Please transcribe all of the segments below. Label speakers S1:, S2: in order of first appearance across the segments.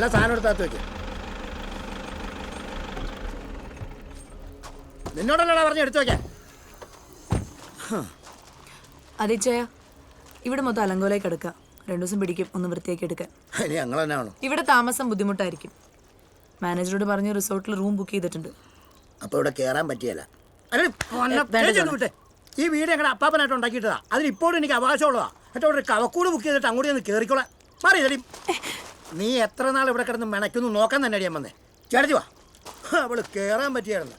S1: എല്ലാ സാധനം എടുത്താത്ത് വെക്ക്. നിന്നോടല്ലടാ പറഞ്ഞ് എടുത്തു വെക്കാൻ.
S2: അതിച്ചയ ഇവിടെ മൊത്തം അലങ്കോലേക്ക് എടുക്കുക. 2 ദിവസം പിടിക്കും ഒന്ന് വൃത്തിയാക്കി എടുക്കാൻ.
S1: ഇനി ഞങ്ങൾ തന്നെ ആണോ?
S2: ഇവിടെ താമസം ബുദ്ധിമുട്ടായിരിക്കും. മാനേജറോട് പറഞ്ഞ് റിസോർട്ടിൽ റൂം ബുക്ക് ചെയ്തിട്ടുണ്ട്.
S1: അപ്പോൾ ഇവിടെ കയറാൻ പറ്റിയല്ല. വിട്ടെ, ഈ വീട് ഞങ്ങളുടെ അപ്പാപ്പനായിട്ട് ഉണ്ടാക്കിയിട്ടതാ. അതിനിപ്പോഴും എനിക്ക് അവകാശമുള്ളതാ. എന്നിട്ട് ഒരു കവക്കൂട് ബുക്ക് ചെയ്തിട്ട് അങ്ങോട്ട് ഒന്ന് കയറിക്കോളാം. മാറിയതടി. നീ എത്ര നാൾ ഇവിടെ കിടന്ന് മെനക്കൊന്ന് നോക്കാൻ തന്നെ അടിയാൻ വന്നേ. ചേട്ടത്തി വാ. അവള് കയറാൻ പറ്റിയായിരുന്നു.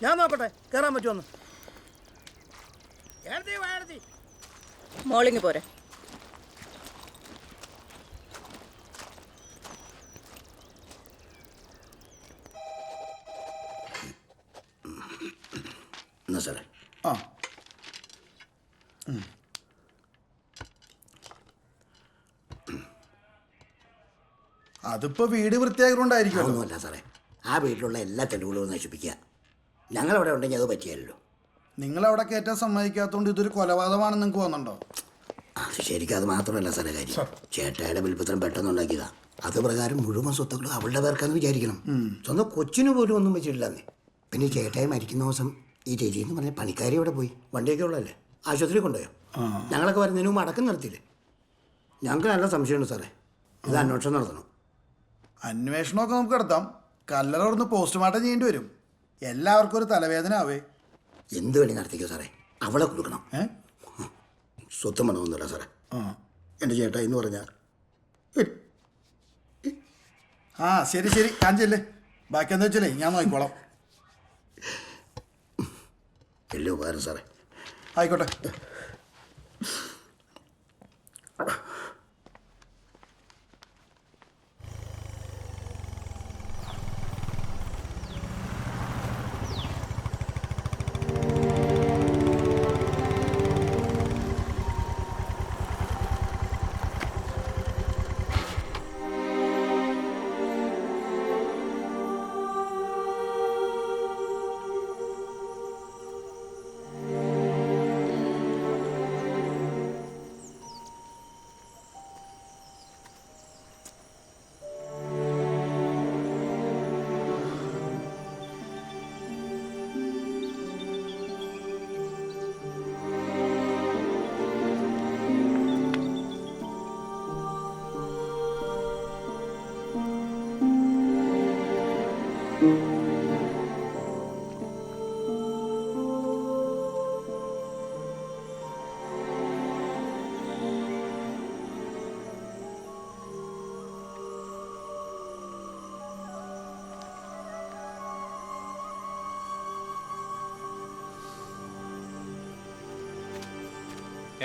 S1: ഞാൻ നോക്കട്ടെ കയറാൻ പറ്റുമെന്ന്.
S3: മോളിങ് പോരെ.
S1: എന്നാ സാറേ.
S4: ആ അതിപ്പോ വീട് വൃത്തിയാക്കിക്കൊണ്ടായിരിക്കുമല്ലോ.
S1: ഒന്നുമല്ല സാറേ, ആ വീട്ടിലുള്ള എല്ലാ തെളിവുകളും നശിപ്പിക്കുക. ഞങ്ങളവിടെ ഉണ്ടെങ്കിൽ അത് പറ്റിയല്ലോ.
S4: നിങ്ങളവിടെ കയറ്റാൻ സമ്മതിക്കാത്തതുകൊണ്ട് ഇതൊരു കൊലപാതകമാണെന്ന് നിങ്ങൾക്ക് തോന്നുന്നുണ്ടോ?
S1: അത് ശരിക്കും അത് മാത്രമല്ല സാറേ കാര്യം. ചേട്ടായുടെ വിൽപ്പത്രം പെട്ടെന്ന് ഉണ്ടാക്കിയതാ. അത് പ്രകാരം മുഴുവൻ സ്വത്തുക്കളും അവളുടെ പേർക്കാന്ന് വിചാരിക്കണം. സ്വന്തം കൊച്ചിന് പോലും ഒന്നും വെച്ചിട്ടില്ലെന്നേ. പിന്നെ ചേട്ടായി മരിക്കുന്ന ദിവസം ഈ രജി എന്ന് പറഞ്ഞ പണിക്കാരി അവിടെ പോയി. വണ്ടിയൊക്കെ ഉള്ളതല്ലേ, ആശുപത്രി കൊണ്ടുപോയോ? ഞങ്ങളൊക്കെ വരുന്നതിന് മുമ്പ് അടക്കം നടത്തിയില്ലേ? ഞങ്ങൾക്ക് നല്ല സംശയമുണ്ട് സാറേ. ഇത് അന്വേഷണം നടത്തണം.
S4: അന്വേഷണമൊക്കെ നമുക്ക് നടത്താം. കല്ലറ അവിടുന്ന് പോസ്റ്റ്മോർട്ടം ചെയ്യേണ്ടി വരും. എല്ലാവർക്കും ഒരു തലവേദന ആവേ.
S1: എന്ത് വേണ്ടി നടത്തിക്കോ സാറേ, അവളെ കൊടുക്കണം. സ്വത്തം പണമൊന്നുമില്ല സാറേ. എൻ്റെ ചേട്ടാ എന്ന് പറഞ്ഞാൽ
S4: ആ ശരി ശരി കാഞ്ചല്ലേ. ബാക്കി എന്താ വെച്ചാലേ ഞാൻ നോക്കിക്കോളാം.
S1: വലിയ ഉപകാരം സാറേ.
S4: ആയിക്കോട്ടെ.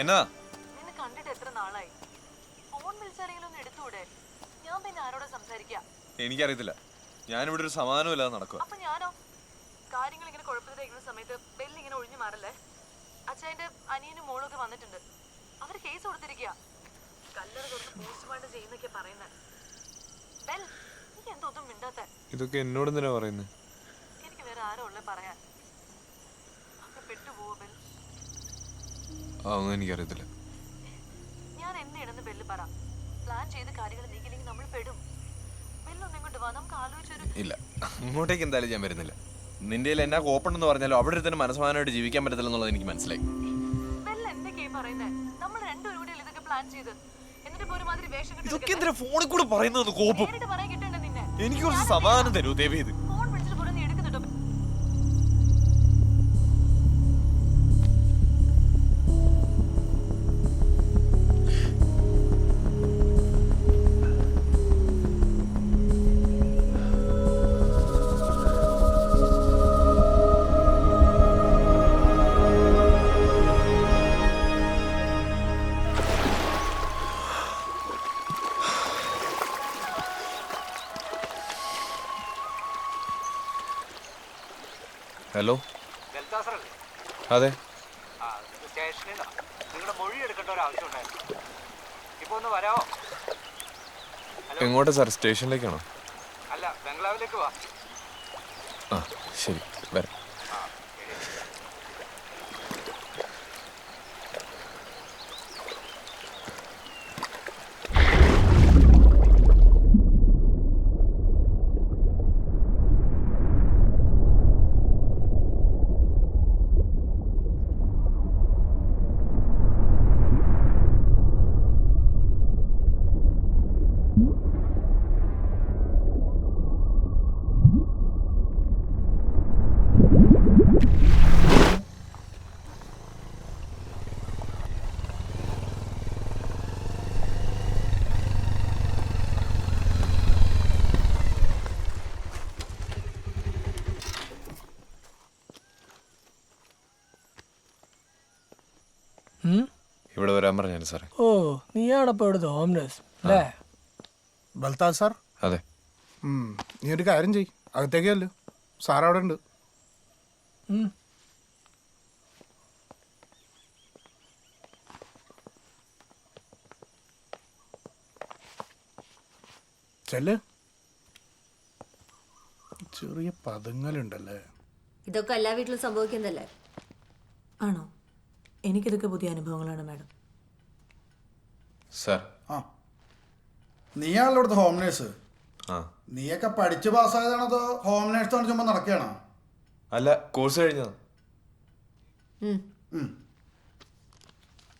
S5: എന്നാ
S2: നിന്നെ കണ്ടിട്ട് എത്ര നാളായി? ഫോൺ വിളിച്ചാരെങ്കിലും ഒന്ന് എടുത്തൂടെ? ഞാൻ പിന്നെ ആരോട് സംസാരിക്കാം?
S5: എനിക്കറിയത്തില്ല. ഞാനിവിടെ ഒരു സമാധാനമില്ലാതെ നടക്കുക.
S2: അപ്പൊ ഞാനോ? കാര്യങ്ങൾ ഇങ്ങനെ കുഴപ്പത്തിലിരിക്കുന്ന സമയത്ത് ബെല്ല് ഇങ്ങനെ ഒഴിഞ്ഞു മാറല്ലേ? അച്ഛൻ്റെ അനിയനും മോളും ഒക്കെ വന്നിട്ടുണ്ട്. അവര് കേസ് കൊടുത്തിരിക്കുക. കല്ലറ തുറന്ന് പോസ്റ്റ്മോർട്ടം ചെയ്യുന്നൊക്കെ പറയുന്നത്. ബെൽ, നീ എന്തോന്നും മിണ്ടാത്ത?
S5: ഇതൊക്കെ എന്നോട് എന്തിനാ പറയുന്നത്?
S2: എനിക്ക് വേറെ ആരോ ഉള്ളേ പറയാൻ. അപ്പൊ പെട്ടുപോവോ ബെൽ?
S5: അതൊന്നും എനിക്കറിയത്തില്ല.
S2: ഞാൻ എന്തിനെന്ന് ബെല്ല് പറ. പ്ലാൻ ചെയ്ത് കാര്യങ്ങൾ നീക്കില്ലെങ്കിൽ നമ്മൾ പെടും. ബെല്ലൊന്നും ഇങ്ങോട്ട് വാ, നമുക്ക് ആലോചിച്ചൊരു.
S5: ഇല്ല, അങ്ങോട്ടേക്ക് എന്തായാലും ഞാൻ വരുന്നില്ല. നിന്റെ എന്നാ ഓപ്പൺ എന്ന് പറഞ്ഞാലും അവിടെ തന്നെ മനസ്സമാനമായിട്ട് ജീവിക്കാൻ പറ്റത്തില്ലെന്നുള്ളത് എനിക്ക് മനസ്സിലായി.
S2: ബെല്ല് എന്തൊക്കെയാ പറയുന്നത്? നമ്മൾ രണ്ടുപേരും കൂടി ഇതൊക്കെ പ്ലാൻ ചെയ്ത് എന്നിട്ട് ഇപ്പൊ ഒരുമാതിരി വേഷം
S5: ഇതൊക്കെ എന്തിനാ ഫോണിൽ കൂടെ പറയുന്നത്? കോപ്പം
S2: പറയാൻ കിട്ടണ്ട നിന്നെ.
S5: എനിക്ക് കുറച്ച് സമാധാനം തരൂ ദേവി. ഇത്
S2: ഫോൺ വിളിച്ചിട്ട് പോലും നീ എടുക്കുന്നുണ്ടോ?
S5: ഹലോ, അതെ.
S6: സ്റ്റേഷനിൽ നിങ്ങളുടെ മൊഴി എടുക്കേണ്ട ഒരു ആവശ്യം ഉണ്ടായിരുന്നു. ഇപ്പൊ ഒന്ന് വരാമോ?
S5: എങ്ങോട്ടാ സാർ? സ്റ്റേഷനിലേക്കാണോ?
S6: അല്ല, ബംഗ്ലാവിലേക്ക് വാ.
S5: ആ ശരി, വരാം. ഇവിടെ വരാൻ പറഞ്ഞാൽ സാറേ.
S3: ഓ നീയാണപ്പോ ഇവിടുത്തെ ഹോംനെസ് അല്ലേ?
S7: ബൽത്താൽ സാർ,
S5: അതെ.
S7: നീ ഒരു കാര്യം ചെയ്, അകത്തേക്കല്ലോ, സാർ അവിടെ ഉണ്ട്. ചെല്ല്. ചെറിയ പദങ്ങളുണ്ടല്ലേ.
S8: ഇതൊക്കെ എല്ലാ വീട്ടിലും സംഭവിക്കുന്നതല്ലേ?
S2: ആണോ? എനിക്കിതൊക്കെ പുതിയ അനുഭവങ്ങളാണ് മാഡം.
S5: സാർ.
S4: ആ നീയാണല്ലോ ഇവിടുത്തെ ഹോം നേഴ്സ്.
S5: ആ.
S4: നീയൊക്കെ പഠിച്ച് പാസ്സായതാണോ അതോ ഹോം നേഴ്സ് എന്ന് ചുമ്മാ നടക്കുകയാണോ?
S5: അല്ല, കോഴ്സ് കഴിഞ്ഞതാ.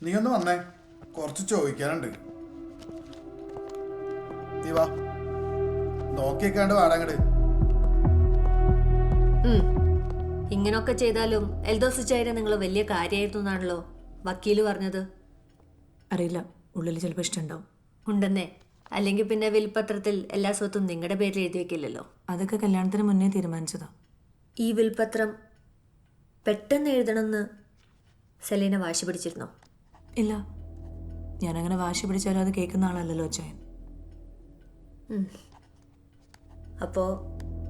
S4: നീ ഒന്ന് വന്നേ, കുറച്ച് ചോദിക്കാനുണ്ട്. നീ വാ, നോക്കിക്കാണ്ട് വാടങ്ങട്.
S8: ഇങ്ങനൊക്കെ ചെയ്താലും എൽദോസ് ചൈര നിങ്ങൾ വലിയ കാര്യമായിരുന്നു എന്നാണല്ലോ വക്കീല് പറഞ്ഞത്.
S2: അറിയില്ല, ഉള്ളിൽ ചിലപ്പോൾ ഇഷ്ടമുണ്ടാവും.
S8: ഉണ്ടെന്നേ, അല്ലെങ്കിൽ പിന്നെ വിൽപത്രത്തിൽ എല്ലാ സ്വത്തും നിങ്ങളുടെ പേരിൽ എഴുതി വെക്കില്ലല്ലോ.
S2: അതൊക്കെ കല്യാണത്തിന് മുന്നേ തീരുമാനിച്ചതാ.
S8: ഈ വിൽപത്രം പെട്ടെന്ന് എഴുതണമെന്ന് സെലീന വാശി പിടിച്ചിരുന്നോ?
S2: ഇല്ല, ഞാനങ്ങനെ വാശി പിടിച്ചാലും അത് കേൾക്കുന്ന ആളല്ലല്ലോ അച്ചായൻ.
S8: അപ്പോൾ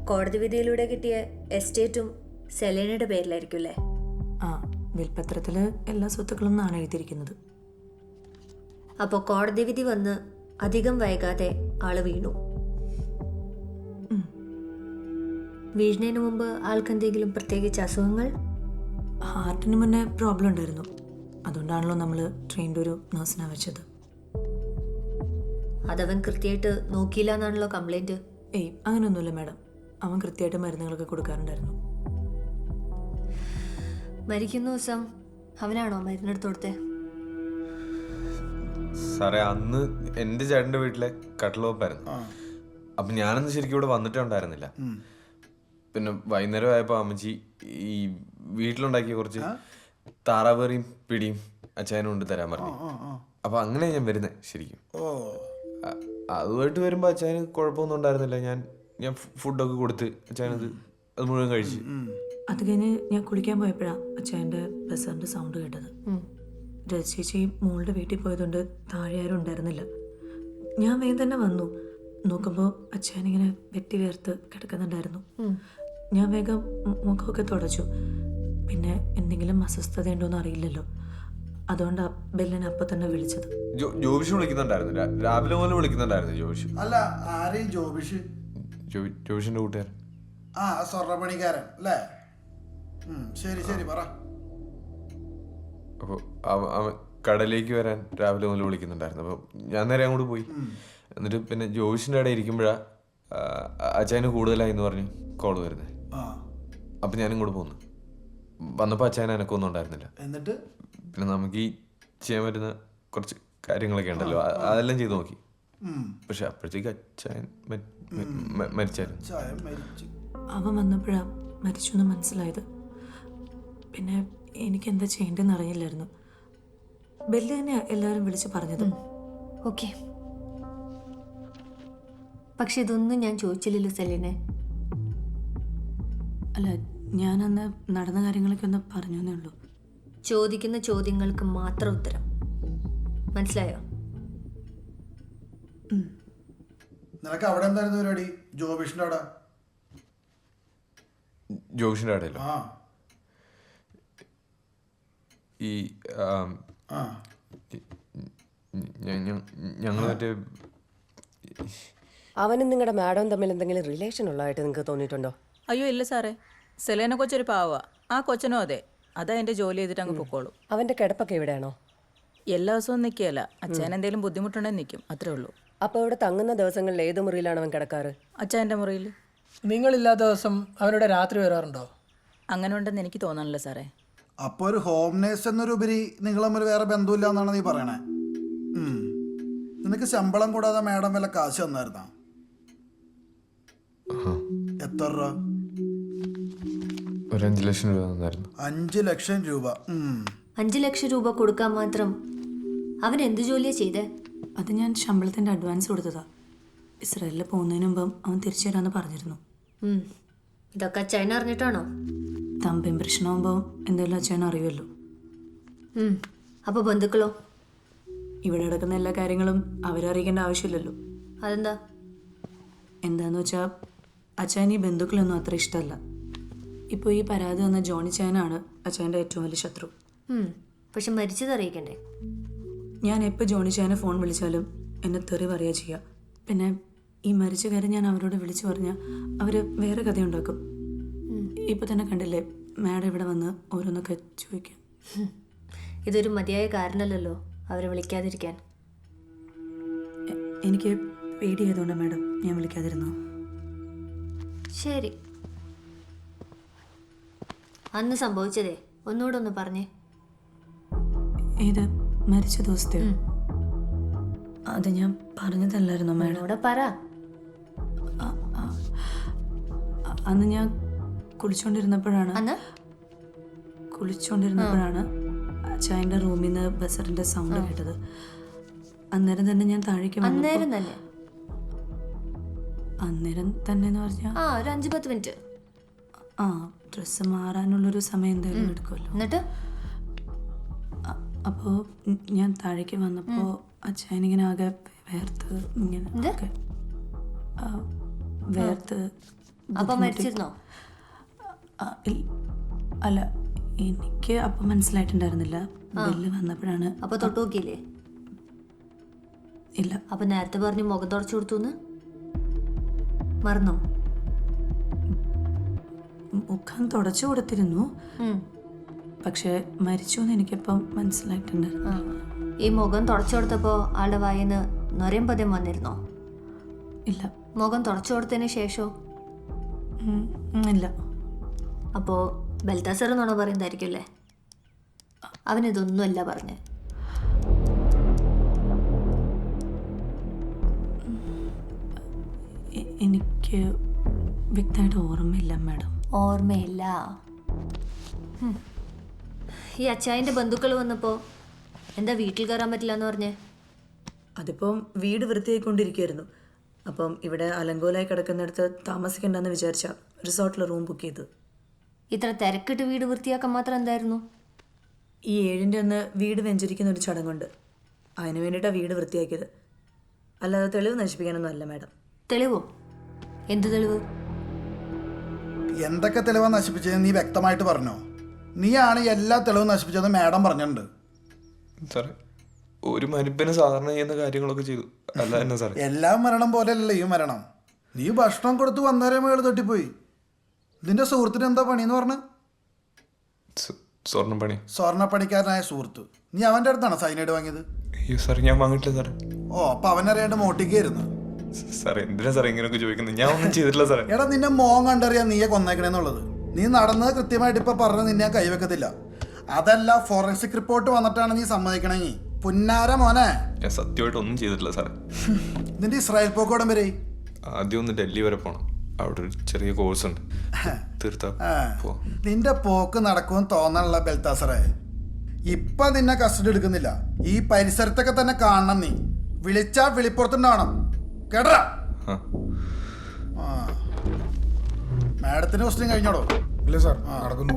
S8: കോടതി വിധിയിലൂടെ കിട്ടിയ എസ്റ്റേറ്റും സെലീനയുടെ പേരിലായിരിക്കും അല്ലേ?
S2: ആ, വിൽപത്രത്തിൽ എല്ലാ സ്വത്തുക്കളും എന്നാണ് എഴുതിയിരിക്കുന്നത്.
S8: അപ്പോൾ കോടതി വിധി വന്ന് അധികം വൈകാതെ ആള് വീണു. വീഴുന്നതിന് മുമ്പ് ആൾക്കെന്തെങ്കിലും പ്രത്യേകിച്ച് അസുഖങ്ങൾ?
S2: ഹാർട്ടിന് മുന്നേ പ്രോബ്ലം ഉണ്ടായിരുന്നു. അതുകൊണ്ടാണല്ലോ നമ്മൾ ട്രെയിനിൻ്റെ ഒരു നഴ്സിനെ വെച്ചത്.
S8: അതവൻ കൃത്യമായിട്ട് നോക്കിയില്ല എന്നാണല്ലോ കംപ്ലൈൻറ്റ്.
S2: ഏയ് അങ്ങനെയൊന്നുമില്ല മാഡം, അവൻ കൃത്യമായിട്ട് മരുന്നുകളൊക്കെ കൊടുക്കാറുണ്ടായിരുന്നു.
S8: മരിക്കുന്ന ദിവസം അവനാണോ മരുന്നെടുത്ത് കൊടുത്തേ?
S5: സാറേ, അന്ന് എൻ്റെ ചേട്ടൻ്റെ വീട്ടിലെ കട്ടിലോപ്പായിരുന്നു. അപ്പം ഞാനന്ന് ശരിക്കും ഇവിടെ വന്നിട്ടേ ഉണ്ടായിരുന്നില്ല. പിന്നെ വൈകുന്നേരം ആയപ്പോൾ അമ്മച്ചി ഈ വീട്ടിലുണ്ടാക്കിയ കുറച്ച് താറാവേറിയും പിടിയും അച്ചായനും കൊണ്ട് തരാൻ പറഞ്ഞു. അപ്പം അങ്ങനെ ഞാൻ വരുന്നത് ശരിക്കും. അതുമായിട്ട് വരുമ്പോൾ അച്ചായന് കുഴപ്പമൊന്നും ഉണ്ടായിരുന്നില്ല. ഞാൻ ഫുഡൊക്കെ കൊടുത്ത് അച്ചായനത് അത് മുഴുവൻ കഴിച്ച്.
S2: അത് കഴിഞ്ഞ് ഞാൻ കുളിക്കാൻ പോയപ്പോഴാണ് അച്ചായൻ്റെ ബസ്സാറിൻ്റെ സൗണ്ട് കേട്ടത്. രജിച്ചേച്ചി മോളുടെ വീട്ടിൽ പോയതുകൊണ്ട് താഴെ ആരും ഉണ്ടായിരുന്നില്ല. ഞാൻ വേഗം തന്നെ വന്നു. നോക്കുമ്പോൾ അച്ചായനിങ്ങനെ വെട്ടി വേർത്ത് കിടക്കുന്നുണ്ടായിരുന്നു. ഞാൻ വേഗം മുഖമൊക്കെ തുടച്ചു. പിന്നെ എന്തെങ്കിലും അസ്വസ്ഥത ഉണ്ടോയെന്ന് അറിയില്ലല്ലോ, അതുകൊണ്ടാണ് ബെല്ലിനെ അപ്പം തന്നെ വിളിച്ചത്.
S5: ജോബിഷ് വിളിക്കുന്നുണ്ടായിരുന്നു, രാവിലെ മുതൽ വിളിക്കുന്നുണ്ടായിരുന്നു ജോബിഷ്.
S4: അല്ല, ആരെയും ജോബിഷ്?
S5: ജോബിഷിന്റെ കൂട്ടുകാരൻ.
S4: ആ, സ്വർണ്ണപ്പണിക്കാരൻ അല്ലേ? ശരി ശരി, പറ.
S5: അപ്പോൾ അവൻ കടയിലേക്ക് വരാൻ രാവിലെ മുതൽ വിളിക്കുന്നുണ്ടായിരുന്നു. അപ്പോൾ ഞാൻ നേരെ അങ്ങോട്ട് പോയി. എന്നിട്ട് പിന്നെ ജോബിഷിൻ്റെ അവിടെ ഇരിക്കുമ്പോഴാണ് അച്ചായന് കൂടുതലായി എന്ന് പറഞ്ഞ് കോള് വരുന്നത്. അപ്പം ഞാനിങ്ങോട്ട് പോന്നു. വന്നപ്പോൾ അച്ചായൻ എനക്കൊന്നും ഉണ്ടായിരുന്നില്ല.
S4: എന്നിട്ട്
S5: പിന്നെ നമുക്ക് ഈ ചെയ്യാൻ പറ്റുന്ന കുറച്ച് കാര്യങ്ങളൊക്കെ ഉണ്ടല്ലോ, അതെല്ലാം ചെയ്ത് നോക്കി. പക്ഷെ അപ്പോഴത്തേക്ക് അച്ചായൻ മരിച്ചായിരുന്നു.
S2: അവൻ വന്നപ്പോഴാണ് മരിച്ചു എന്ന് മനസ്സിലായത്. പിന്നെ എനിക്ക് എന്താ ചെയ്യേണ്ടതെന്ന് അറിയില്ലായിരുന്നു. ബെല്ല് തന്നെയാണ് എല്ലാവരും വിളിച്ച് പറഞ്ഞത്.
S8: ഓക്കെ, പക്ഷെ ഇതൊന്നും ഞാൻ ചോദിച്ചില്ലല്ലോ സെലീനെ.
S2: അല്ല, ഞാനന്ന് നടന്ന കാര്യങ്ങളൊക്കെ ഒന്ന് പറഞ്ഞു എന്നേ ഉള്ളൂ.
S8: ചോദിക്കുന്ന ചോദ്യങ്ങൾക്ക് മാത്രം ഉത്തരം. മനസ്സിലായോ?
S4: നിനക്ക് അവിടെ എന്തായിരുന്നു പരിപാടി? ജോബിഷിന്റെ അവിടെ?
S5: ജോബിഷിൻ്റെ അവിടെയല്ലോ ഈ ഞങ്ങൾ മറ്റേ
S9: അവനും നിങ്ങളുടെ മാഡവും തമ്മിൽ എന്തെങ്കിലും റിലേഷൻ ഉള്ളതായിട്ട് നിങ്ങൾക്ക് തോന്നിയിട്ടുണ്ടോ?
S10: അയ്യോ ഇല്ല സാറേ, സെലേന കൊച്ചൊരു പാവാ. ആ കൊച്ചനും അതെ, അതാ എൻ്റെ ജോലി ചെയ്തിട്ട് അങ്ങ് പൊക്കോളൂ.
S9: അവൻ്റെ കിടപ്പൊക്കെ എവിടെയാണോ?
S10: എല്ലാ ദിവസവും നിൽക്കുകയല്ല, അച്ഛൻ എന്തെങ്കിലും ബുദ്ധിമുട്ടുണ്ടെങ്കിൽ നിൽക്കും, അത്രേ ഉള്ളൂ.
S9: അപ്പോൾ ഇവിടെ തങ്ങുന്ന ദിവസങ്ങളിൽ ഏത് മുറിയിലാണ് അവൻ കിടക്കാറ്?
S10: അച്ഛൻ്റെ മുറിയിൽ.
S3: നിങ്ങളില്ലാത്ത ദിവസം അവരുടെ രാത്രി വരാറുണ്ടോ?
S10: അങ്ങനെ ഉണ്ടെന്ന് എനിക്ക് തോന്നണില്ല സാറേ.
S4: അപ്പോൾ ഒരു ഹോം നേഴ്സ് എന്നൊരുപരി നിങ്ങൾ തമ്മിൽ വേറെ ബന്ധമില്ല എന്നാണ് നീ പറയണേ. നിനക്ക് ശമ്പളം കൂടാതെ മാഡം വല്ല കാശ് തന്നായിരുന്നോ? എത്ര രൂപ?
S5: ഒരു 5 ലക്ഷം രൂപ തന്നായിരുന്നു.
S4: 5 ലക്ഷം രൂപ?
S8: 5 ലക്ഷം രൂപ കൊടുക്കാൻ മാത്രം അവൻ എന്ത് ജോലിയാ ചെയ്തേ?
S2: അത് ഞാൻ ശമ്പളത്തിൻ്റെ അഡ്വാൻസ് കൊടുത്തതാ. ഇസ്രായേലിൽ പോകുന്നതിന് മുമ്പ് അവൻ തിരിച്ചു തരാമെന്ന് പറഞ്ഞിരുന്നു.
S8: ഇതൊക്കെ അച്ചായൻ അറിഞ്ഞിട്ടാണോ?
S2: തമ്പിയും പ്രശ്നമാകുമ്പോൾ എന്തെങ്കിലും അച്ഛൻ അറിയുമല്ലോ.
S8: അപ്പോൾ ബന്ധുക്കളോ?
S2: ഇവിടെ നടക്കുന്ന എല്ലാ കാര്യങ്ങളും അവരറിയിക്കേണ്ട ആവശ്യമില്ലല്ലോ.
S8: അതെന്താ?
S2: എന്താന്ന് വെച്ചാൽ അച്ചായന് ഈ ബന്ധുക്കളൊന്നും അത്ര ഇഷ്ടമല്ല. ഇപ്പോൾ ഈ പരാതി വന്ന ജോണി ചായനാണ് അച്ചായൻ്റെ ഏറ്റവും വലിയ ശത്രു.
S8: പക്ഷെ മരിച്ചത് അറിയിക്കണ്ടേ?
S2: ഞാൻ എപ്പോൾ ജോണി ചായനെ ഫോൺ വിളിച്ചാലും എന്നെ തെറി പറയുക ചെയ്യുക. പിന്നെ ഈ മരിച്ച കാര്യം ഞാൻ അവരോട് വിളിച്ചു പറഞ്ഞാൽ അവർ വേറെ കഥയുണ്ടാക്കും. ഇപ്പോൾ തന്നെ കണ്ടില്ലേ മാഡം ഇവിടെ വന്ന് ഓരോന്നൊക്കെ ചോദിക്കാം.
S8: ഇതൊരു മതിയായ കാരണമല്ലല്ലോ അവരെ വിളിക്കാതിരിക്കാൻ.
S2: എനിക്ക് പേടിയായതുകൊണ്ടാണ് മാഡം ഞാൻ വിളിക്കാതിരുന്നു.
S8: ശരി, അന്ന് സംഭവിച്ചതേ ഒന്നുകൂടെ ഒന്ന് പറഞ്ഞേ.
S2: ഇത് മരിച്ച ദിവസത്തെ അത് ഞാൻ പറഞ്ഞതല്ലായിരുന്നു മാഡം.
S8: എന്നോട് പറ.
S2: അന്ന് ഞാൻ കുളിച്ചുകൊണ്ടിരുന്നപ്പോഴാണ് അച്ചായൻ്റെ റൂമിൽ നിന്ന് ബസറിൻ്റെ സൗണ്ട് കേട്ടത്. അന്നേരം തന്നെ ഞാൻ താഴേക്ക്
S8: അന്നേരം
S2: തന്നെ എന്ന് പറഞ്ഞാൽ
S8: ഒരു 5-10 മിനിറ്റ്.
S2: ഡ്രസ്സ് മാറാനുള്ളൊരു സമയം എന്തായാലും എടുക്കുമല്ലോ.
S8: എന്നിട്ട്
S2: അപ്പോൾ ഞാൻ താഴേക്ക് വന്നപ്പോൾ അച്ചായനിങ്ങനെ ആകെ വേർത്ത് ഇങ്ങനെ ഒക്കെ വേർത്ത്.
S8: അപ്പം മരിച്ചിരുന്നോ?
S2: അല്ല, എനിക്ക് അപ്പം മനസ്സിലായിട്ടുണ്ടായിരുന്നില്ല. ബില്ല് വന്നപ്പോഴാണ്.
S8: അപ്പൊ തൊട്ട് നോക്കിയില്ലേ?
S2: ഇല്ല.
S8: അപ്പൊ നേരത്തെ പറഞ്ഞു മുഖം തുടച്ചു കൊടുത്തു, മറന്നോ?
S2: മുഖം തുടച്ചു കൊടുത്തിരുന്നു, പക്ഷെ മരിച്ചു എന്ന് എനിക്കിപ്പം മനസ്സിലായിട്ടുണ്ടായിരുന്നു.
S8: ഈ മുഖം തുടച്ചു കൊടുത്തപ്പോ ആളുടെ വായിന്ന് നൊരയും പദം വന്നിരുന്നോ?
S2: ഇല്ല.
S8: മുഖം തുടച്ചു കൊടുത്തതിന് ശേഷോ?
S2: ഇല്ല.
S8: അപ്പോ ബൽത്താസർ എന്നാണോ പറയുന്നതായിരിക്കും അല്ലേ? അവനിതൊന്നുമല്ല പറഞ്ഞ്.
S2: എനിക്ക് വ്യക്തമായിട്ട് ഓർമ്മയില്ല മാഡം.
S8: ഓർമ്മയില്ല. ഈ അച്ചായൻ്റെ ബന്ധുക്കൾ വന്നപ്പോൾ എന്താ വീട്ടിൽ കയറാൻ പറ്റില്ല എന്ന് പറഞ്ഞേ?
S2: അതിപ്പം വീട് വൃത്തിയായിക്കൊണ്ടിരിക്കുകയായിരുന്നു. അപ്പം ഇവിടെ അലങ്കോലായി കിടക്കുന്നിടത്ത് താമസിക്കണ്ടെന്ന് വിചാരിച്ച റിസോർട്ടിൽ റൂം ബുക്ക് ചെയ്തു.
S8: ഇത്ര തിരക്കിട്ട് വീട് വൃത്തിയാക്കാൻ മാത്രം എന്തായിരുന്നു?
S2: ഈ 7-ൻ്റെ അന്ന് വീട് വെഞ്ചരിക്കുന്ന ഒരു ചടങ്ങുണ്ട്. അതിന് വേണ്ടിയിട്ടാണ് വീട് വൃത്തിയാക്കിയത്. അല്ലാതെ തെളിവ് നശിപ്പിക്കാനൊന്നും അല്ല മാഡം.
S8: തെളിവോ? എന്ത് തെളിവ്?
S4: എന്തൊക്കെ തെളിവാണ് നശിപ്പിച്ചത് നീ വ്യക്തമായിട്ട് പറഞ്ഞോ? നീയാണ് എല്ലാ തെളിവും നശിപ്പിച്ചത് മാഡം പറഞ്ഞിട്ടുണ്ട്.
S5: സാറേ, ഒരു മരിപ്പിന് സാധാരണ ചെയ്യുന്ന കാര്യങ്ങളൊക്കെ ചെയ്തു. അല്ല തന്നെ സാറേ.
S4: എല്ലാ മരണം പോലെയല്ല ഈ മരണം. നീ ഭക്ഷണം കൊടുത്ത് വന്നേരം മേള് തട്ടിപ്പോയി. നിന്റെ സുഹൃത്തിന് എന്താ പണിയെന്ന് പറഞ്ഞ്?
S5: സ്വർണ്ണപ്പണി.
S4: സ്വർണ്ണപ്പണിക്കാരനായ സുഹൃത്ത്. നീ അവൻ്റെ അടുത്താണ് സൈനൈഡ് വാങ്ങിയത്?
S5: അയ്യോ സാറേ, ഞാൻ വാങ്ങിയിട്ടില്ല സാറേ.
S4: അപ്പൊ അവനറിയാണ്ട് മോട്ടിക്കായിരുന്നു.
S5: സാറേ, എന്തിനാ സാറേ ഇങ്ങനെയൊക്കെ ചോദിക്കുന്നത്? ഞാൻ ഒന്നും ചെയ്തിട്ടില്ല സാറേ.
S4: എടാ, നിന്നെ മോൻ കണ്ടറിയാൻ നീയെ കൊന്നേക്കണേന്നുള്ളത്. നീ നടന്നത് കൃത്യമായിട്ട് ഇപ്പൊ പറഞ്ഞ് നിന്നെ ഞാൻ കൈവെക്കത്തില്ല. അതല്ല, ഫോറൻസിക് റിപ്പോർട്ട് വന്നിട്ടാണ് നീ സമ്മതിക്കണമെങ്കിൽ. പുന്നാര മോനെ,
S5: ഞാൻ സത്യമായിട്ട് ഒന്നും ചെയ്തിട്ടില്ല സാറേ.
S4: നിന്റെ ഇസ്രായേൽ പോക്കോടം വരെ?
S5: ആദ്യം ഒന്ന് ഡൽഹി വരെ പോകണം. അവിടെ ഒരു ചെറിയ കോഴ്സ് ഉണ്ട്, തീർത്താ പോവാം.
S4: നിന്റെ പോക്ക് നടക്കുമെന്ന് തോന്നാനുള്ള ബൽത്താസറേ. ഇപ്പൊ നിന്നെ കസ്റ്റഡി എടുക്കുന്നില്ല. ഈ പരിസരത്തൊക്കെ തന്നെ കാണണം. നീ വിളിച്ചാ വിളിപ്പുറത്തുണ്ടാവണം. കേട്ടറാ? മാഡത്തിന് ക്വസ്റ്റ്യൻ കഴിഞ്ഞോടോ?
S7: ഇല്ല സാർ, നടക്കുന്നു.